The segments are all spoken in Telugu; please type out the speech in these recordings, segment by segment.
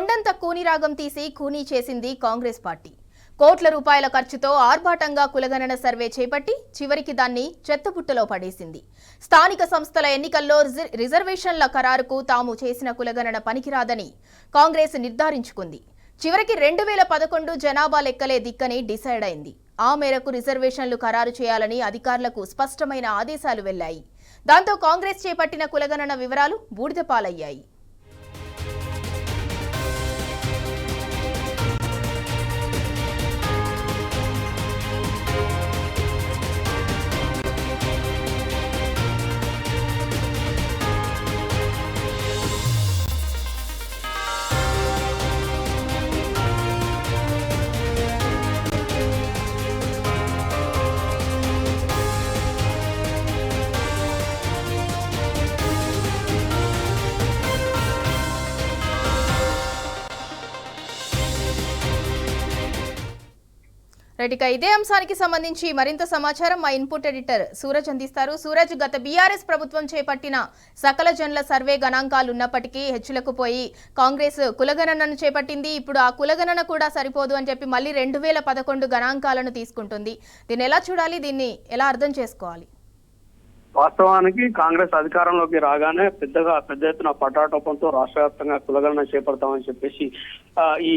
కొండంత కూనిరాగం తీసి కూనీ చేసింది కాంగ్రెస్ పార్టీ. కోట్ల రూపాయల ఖర్చుతో ఆర్భాటంగా కులగణన సర్వే చేపట్టి చివరికి దాన్ని చెత్తబుట్టలో పడేసింది. స్థానిక సంస్థల ఎన్నికల్లో రిజర్వేషన్ల ఖరారుకు తాము చేసిన కులగణన పనికిరాదని కాంగ్రెస్ నిర్ధారించుకుంది. చివరికి 2011 జనాభా లెక్కలే దిక్కని డిసైడ్ అయింది. ఆ మేరకు రిజర్వేషన్లు ఖరారు చేయాలని అధికారులకు స్పష్టమైన ఆదేశాలు వెళ్లాయి. దాంతో కాంగ్రెస్ చేపట్టిన కులగణన వివరాలు బూడిదపాలయ్యాయి. ఇక ఇదే అంశానికి సంబంధించి మరింత సమాచారం మా ఇన్పుట్ ఎడిటర్ సూరజ్ అందిస్తారు. సూరజ్, గత బీఆర్ఎస్ ప్రభుత్వం చేపట్టిన సకల జనుల సర్వే గణాంకాలు ఉన్నప్పటికీ హెచ్చులకు పోయి కాంగ్రెస్ కులగణనను చేపట్టింది. ఇప్పుడు ఆ కులగణన కూడా సరిపోదు అని చెప్పి మళ్ళీ 2011 గణాంకాలను తీసుకుంటుంది. దీన్ని ఎలా చూడాలి, దీన్ని ఎలా అర్థం చేసుకోవాలి? వాస్తవానికి కాంగ్రెస్ అధికారంలోకి రాగానే పెద్ద ఎత్తున పటాటోపంతో రాష్ట్ర వ్యాప్తంగా కులగణన చేపడతామని చెప్పేసి ఈ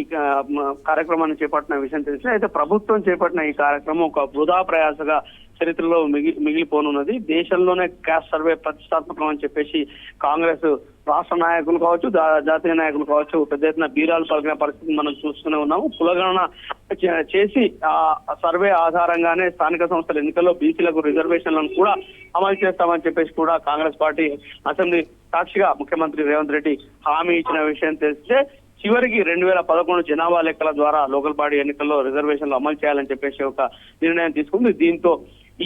కార్యక్రమాన్ని చేపట్టిన విషయం తెలిసి, అయితే ప్రభుత్వం చేపట్టిన ఈ కార్యక్రమం ఒక వృధా ప్రయాసగా చరిత్రలో మిగిలిపోనున్నది. దేశంలోనే క్యాస్ట్ సర్వే ప్రతిష్టాత్మకం అని చెప్పేసి కాంగ్రెస్ రాష్ట్ర నాయకులు కావచ్చు, జాతీయ నాయకులు కావచ్చు పెద్ద ఎత్తున బీరాలు పలికిన పరిస్థితి మనం చూస్తూనే ఉన్నాము. కులగణన చేసి ఆ సర్వే ఆధారంగానే స్థానిక సంస్థల ఎన్నికల్లో బీసీలకు రిజర్వేషన్లను కూడా అమలు చేస్తామని చెప్పేసి కూడా కాంగ్రెస్ పార్టీ అసెంబ్లీ సాక్షిగా ముఖ్యమంత్రి రేవంత్ రెడ్డి హామీ ఇచ్చిన విషయం తెలిస్తే, చివరికి 2011 జనాభా లెక్కల ద్వారా లోకల్ బాడీ ఎన్నికల్లో రిజర్వేషన్లు అమలు చేయాలని చెప్పేసి ఒక నిర్ణయం తీసుకుంది. దీంతో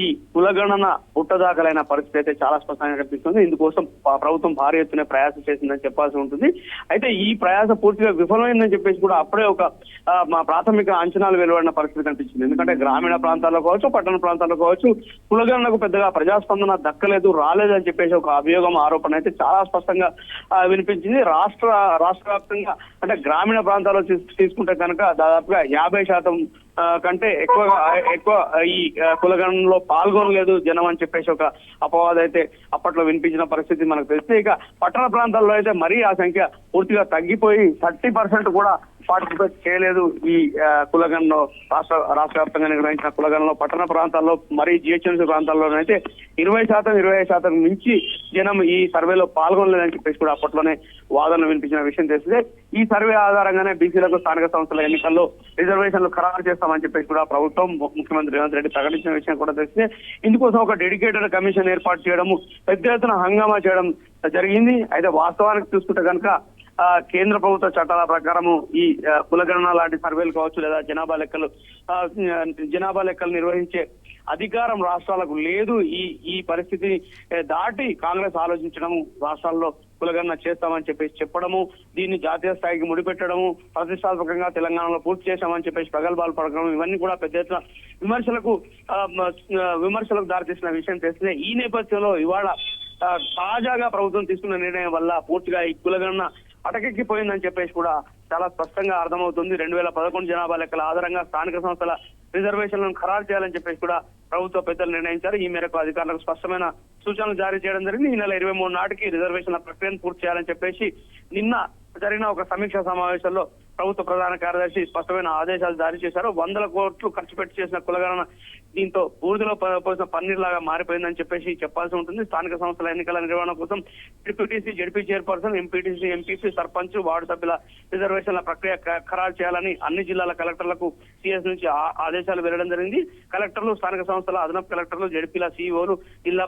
ఈ కులగణన పుట్టదాఖలైన పరిస్థితి అయితే చాలా స్పష్టంగా కనిపిస్తుంది. ఇందుకోసం ప్రభుత్వం భారీ ఎత్తున ప్రయాస చేసిందని చెప్పాల్సి ఉంటుంది. అయితే ఈ ప్రయాస పూర్తిగా విఫలమైందని చెప్పేసి కూడా అప్పుడే ఒక ప్రాథమిక అంచనాలు వెలువడిన పరిస్థితి కనిపించింది. ఎందుకంటే గ్రామీణ ప్రాంతాల్లో కావచ్చు, పట్టణ ప్రాంతాల్లో కావచ్చు కులగణనకు పెద్దగా ప్రజాస్పందన దక్కలేదు, రాలేదని చెప్పేసి ఒక అభియోగం, ఆరోపణ అయితే చాలా స్పష్టంగా వినిపించింది. రాష్ట్ర వ్యాప్తంగా అంటే గ్రామీణ ప్రాంతాల్లో తీసుకుంటే కనుక దాదాపుగా 50% కంటే ఎక్కువ ఈ కులగణనలో పాల్గొనలేదు జనం అని చెప్పేసి ఒక అపవాదం అయితే అప్పట్లో వినిపించిన పరిస్థితి మనకు తెలిస్తే, ఇక పట్టణ ప్రాంతాల్లో అయితే మరీ ఆ సంఖ్య పూర్తిగా తగ్గిపోయి 30% కూడా పార్టిసిపేట్ చేయలేదు ఈ కులగణనలో. రాష్ట్ర వ్యాప్తంగా నిర్వహించిన కులగణనలో పట్టణ ప్రాంతాల్లో మరీ జిహెచ్ఎంసీ ప్రాంతాల్లోనైతే 20% మించి జనం ఈ సర్వేలో పాల్గొనలేదని చెప్పేసి కూడా అప్పట్లోనే వాదనలు వినిపించిన విషయం తెలిస్తే, ఈ సర్వే ఆధారంగానే బీసీలకు స్థానిక సంస్థల ఎన్నికల్లో రిజర్వేషన్లు ఖరారు చేస్తామని చెప్పేసి కూడా ప్రభుత్వం ముఖ్యమంత్రి రేవంత్ రెడ్డి ప్రకటించిన విషయం కూడా తెలిస్తే, ఇందుకోసం ఒక డెడికేటెడ్ కమిషన్ ఏర్పాటు చేయడము, పెద్ద ఎత్తున హంగామా చేయడం జరిగింది. అయితే వాస్తవానికి చూసుకుంటే కనుక కేంద్ర ప్రభుత్వ చట్టాల ప్రకారము ఈ కులగణన లాంటి సర్వేలు కావచ్చు లేదా జనాభా లెక్కలు నిర్వహించే అధికారం రాష్ట్రాలకు లేదు. ఈ పరిస్థితి దాటి కాంగ్రెస్ ఆలోచించడం, రాష్ట్రాల్లో కులగణన చేస్తామని చెప్పేసి చెప్పడము, దీన్ని జాతీయ స్థాయికి ముడిపెట్టడము, ప్రతిష్టాత్మకంగా తెలంగాణలో పూర్తి చేశామని చెప్పేసి ప్రగల్భాలు పడకడం, ఇవన్నీ కూడా పెద్ద ఎత్తున విమర్శలకు దారితీసిన విషయం తెలిస్తే, ఈ నేపథ్యంలో ఇవాళ తాజాగా ప్రభుత్వం తీసుకున్న నిర్ణయం వల్ల పూర్తిగా ఈ కులగణన అటకెక్కిపోయిందని చెప్పేసి కూడా చాలా స్పష్టంగా అర్థమవుతుంది. 2011 జనాభా లెక్కల ఆధారంగా స్థానిక సంస్థల రిజర్వేషన్లను ఖరారు చేయాలని చెప్పేసి కూడా ప్రభుత్వ పెద్దలు నిర్ణయించారు. ఈ మేరకు అధికారులకు స్పష్టమైన సూచనలు జారీ చేయడం జరిగింది. ఈ నెల 23 నాటికి రిజర్వేషన్ల ప్రక్రియను పూర్తి చేయాలని చెప్పేసి నిన్న జరిగిన ఒక సమీక్షా సమావేశంలో ప్రభుత్వ ప్రధాన కార్యదర్శి స్పష్టమైన ఆదేశాలు జారీ చేశారు. 100 కోట్లు ఖర్చు పెట్టి చేసిన కులగణన దీంతో బూడిదలో పోసిన పన్నీర్ లాగా మారిపోయిందని చెప్పేసి చెప్పాల్సి ఉంటుంది. స్థానిక సంస్థల ఎన్నికల నిర్వహణ కోసం డిప్యూటీసీ, ZP chairperson, MPTC, MPP, sarpanch, ward సభ్యుల రిజర్వేషన్ల ప్రక్రియ ఖరారు చేయాలని అన్ని జిల్లాల కలెక్టర్లకు సిఎస్ నుంచి ఆదేశాలు వెళ్లడం జరిగింది. కలెక్టర్లు, స్థానిక సంస్థల అదనపు కలెక్టర్లు, జడ్పీల సిఇఓలు, జిల్లా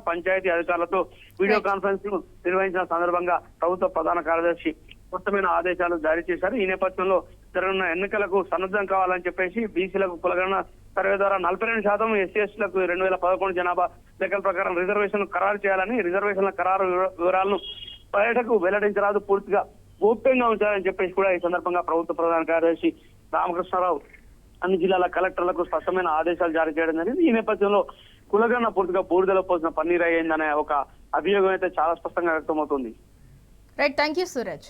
పంచాయతీ అధికారులతో వీడియో కాన్ఫరెన్స్ నిర్వహించిన సందర్భంగా ప్రభుత్వ ప్రధాన కార్యదర్శి స్పష్టమైన ఆదేశాలు జారీ చేశారు. ఈ నేపథ్యంలో జరగనున్న ఎన్నికలకు సన్నద్ధం కావాలని చెప్పేసి బీసీలకు కులగణన సర్వే ద్వారా 42%, ఎస్సీ/ఎస్టీలకు 2011 జనాభా లెక్కల ప్రకారం రిజర్వేషన్ ఖరారు చేయాలని, రిజర్వేషన్ల ఖరారు వివరాలను బయటకు వెల్లడించరాదు, పూర్తిగా గోప్యంగా ఉంచాలని చెప్పేసి కూడా ఈ సందర్భంగా ప్రభుత్వ ప్రధాన కార్యదర్శి రామకృష్ణారావు అన్ని జిల్లాల కలెక్టర్లకు స్పష్టమైన ఆదేశాలు జారీ చేయడం జరిగింది. ఈ నేపథ్యంలో కులగణన పూర్తిగా బూడిదలో పోసిన పన్నీర్ అయ్యిందనే ఒక అభియోగం అయితే చాలా స్పష్టంగా వ్యక్తమవుతుంది. Right, thank you Suraj.